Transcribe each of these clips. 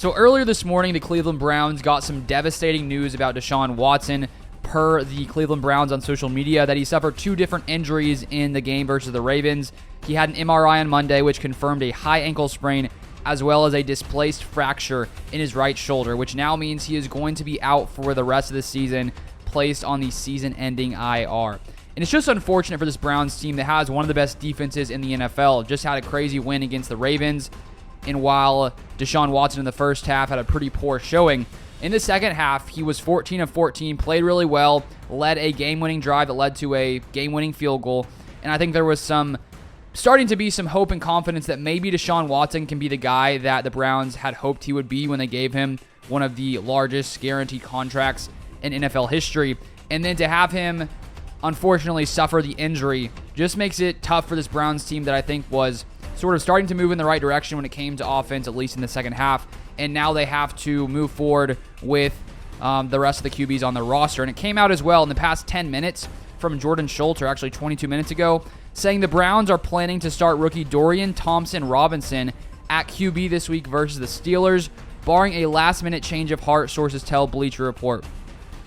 So earlier this morning, the Cleveland Browns got some devastating news about Deshaun Watson. Per the Cleveland Browns on social media, that he suffered 2 different injuries in the game versus the Ravens. He had an MRI on Monday, which confirmed a high ankle sprain, as well as a displaced fracture in his right shoulder, which now means he is going to be out for the rest of the season, placed on the season-ending IR. And it's just unfortunate for this Browns team that has one of the best defenses in the NFL. Just had a crazy win against the Ravens, and while Deshaun Watson in the first half had a pretty poor showing, in the second half, he was 14 of 14, played really well, led a game-winning drive that led to a game-winning field goal, and I think there was starting to be some hope and confidence that maybe Deshaun Watson can be the guy that the Browns had hoped he would be when they gave him one of the largest guaranteed contracts in NFL history. And then to have him, unfortunately, suffer the injury just makes it tough for this Browns team that I think was sort of starting to move in the right direction when it came to offense, at least in the second half. And now they have to move forward with the rest of the QBs on their roster. And it came out as well in the past 10 minutes from Jordan Schultz, or actually 22 minutes ago, saying the Browns are planning to start rookie Dorian Thompson-Robinson at QB this week versus the Steelers, barring a last-minute change of heart, sources tell Bleacher Report.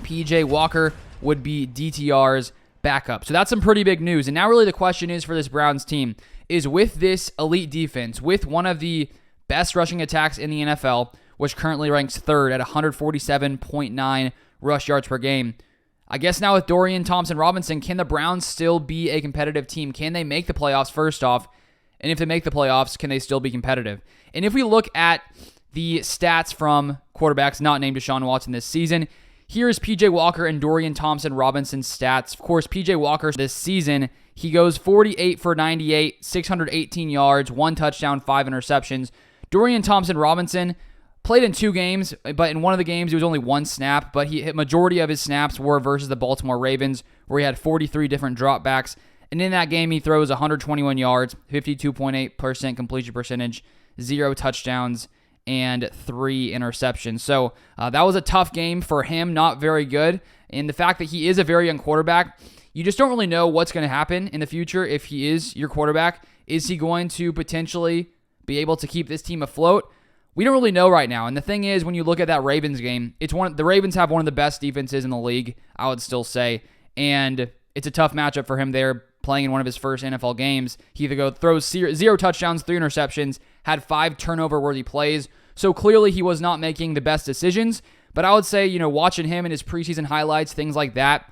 PJ Walker would be DTR's backup. So that's some pretty big news. And now really the question is for this Browns team is, with this elite defense, with one of the best rushing attacks in the NFL, which currently ranks 3rd at 147.9 rush yards per game, I guess now with Dorian Thompson-Robinson, can the Browns still be a competitive team? Can they make the playoffs first off? And if they make the playoffs, can they still be competitive? And if we look at the stats from quarterbacks not named Deshaun Watson this season, here's PJ Walker and Dorian Thompson-Robinson's stats. Of course, PJ Walker this season, he goes 48 for 98, 618 yards, 1 touchdown, 5 interceptions. Dorian Thompson-Robinson played in 2 games, but in one of the games, it was only 1 snap, but majority of his snaps were versus the Baltimore Ravens, where he had 43 different dropbacks. And in that game, he throws 121 yards, 52.8% completion percentage, 0 touchdowns, and 3 interceptions. So that was a tough game for him, not very good. And the fact that he is a very young quarterback, you just don't really know what's going to happen in the future if he is your quarterback. Is he going to potentially be able to keep this team afloat? We don't really know right now. And the thing is, when you look at that Ravens game, the Ravens have one of the best defenses in the league, I would still say. And it's a tough matchup for him there, playing in one of his first NFL games. He throws 0 touchdowns, 3 interceptions, had 5 turnover-worthy plays. So clearly he was not making the best decisions. But I would say, watching him in his preseason highlights, things like that,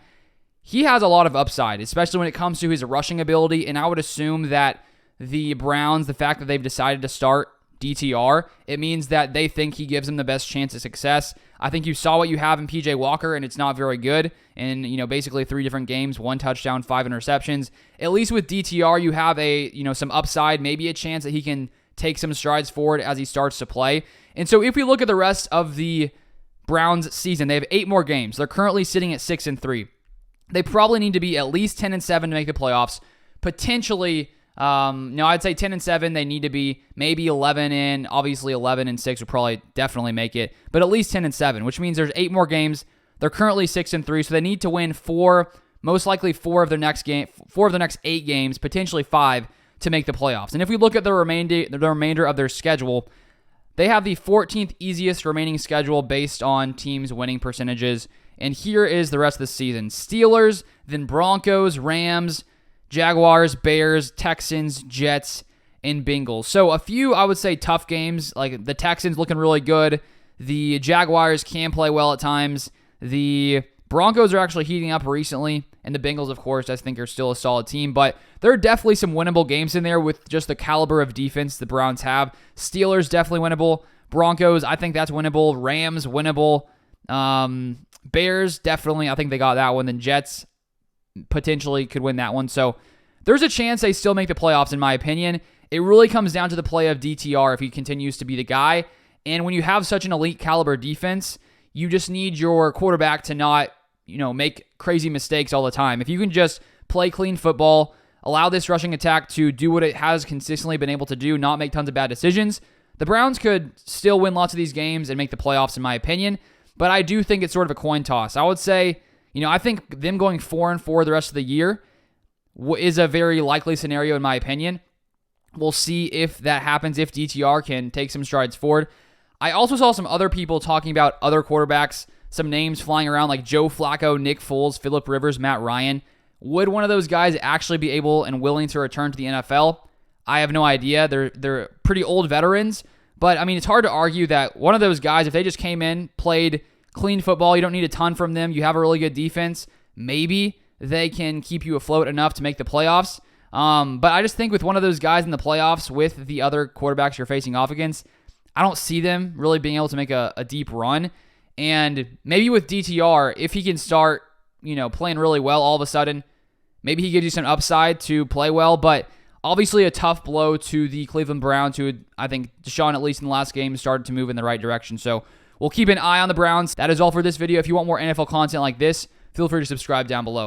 he has a lot of upside, especially when it comes to his rushing ability. And I would assume that the Browns, the fact that they've decided to start DTR, it means that they think he gives them the best chance of success. I think you saw what you have in PJ Walker, and it's not very good. And, basically 3 different games, 1 touchdown, 5 interceptions. At least with DTR, you have some upside, maybe a chance that he can take some strides forward as he starts to play. And so if we look at the rest of the Browns season, they have 8 more games. They're currently sitting at 6-3. They probably need to be at least 10-7 to make the playoffs. Potentially, I'd say 10-7. They need to be maybe 11-in. Obviously, 11-6 would probably definitely make it, but at least 10-7, which means there's 8 more games. They're currently 6-3, so they need to win 4, most likely 4 of their next 8 games, potentially 5 to make the playoffs. And if we look at the remainder of their schedule, they have the 14th easiest remaining schedule based on teams' winning percentages. And here is the rest of the season: Steelers, then Broncos, Rams, Jaguars, Bears, Texans, Jets, and Bengals. So a few, I would say, tough games, like the Texans looking really good. The Jaguars can play well at times. The Broncos are actually heating up recently. And the Bengals, of course, I think are still a solid team. But there are definitely some winnable games in there with just the caliber of defense the Browns have. Steelers, definitely winnable. Broncos, I think that's winnable. Rams, winnable. Bears, definitely, I think they got that one. Then Jets potentially could win that one. So there's a chance they still make the playoffs, in my opinion. It really comes down to the play of DTR if he continues to be the guy. And when you have such an elite caliber defense, you just need your quarterback to not, make crazy mistakes all the time. If you can just play clean football, allow this rushing attack to do what it has consistently been able to do, not make tons of bad decisions, the Browns could still win lots of these games and make the playoffs, in my opinion. But I do think it's sort of a coin toss. I would say, I think them going 4-4 the rest of the year is a very likely scenario, in my opinion. We'll see if that happens, if DTR can take some strides forward. I also saw some other people talking about other quarterbacks, some names flying around like Joe Flacco, Nick Foles, Phillip Rivers, Matt Ryan. Would one of those guys actually be able and willing to return to the NFL? I have no idea. They're pretty old veterans, but I mean, it's hard to argue that one of those guys, if they just came in, played clean football, you don't need a ton from them, you have a really good defense, maybe they can keep you afloat enough to make the playoffs. But I just think with one of those guys in the playoffs with the other quarterbacks you're facing off against, I don't see them really being able to make a deep run. And maybe with DTR, if he can start, playing really well all of a sudden, maybe he gives you some upside to play well. But obviously a tough blow to the Cleveland Browns, who I think Deshaun, at least in the last game, started to move in the right direction. So we'll keep an eye on the Browns. That is all for this video. If you want more NFL content like this, feel free to subscribe down below.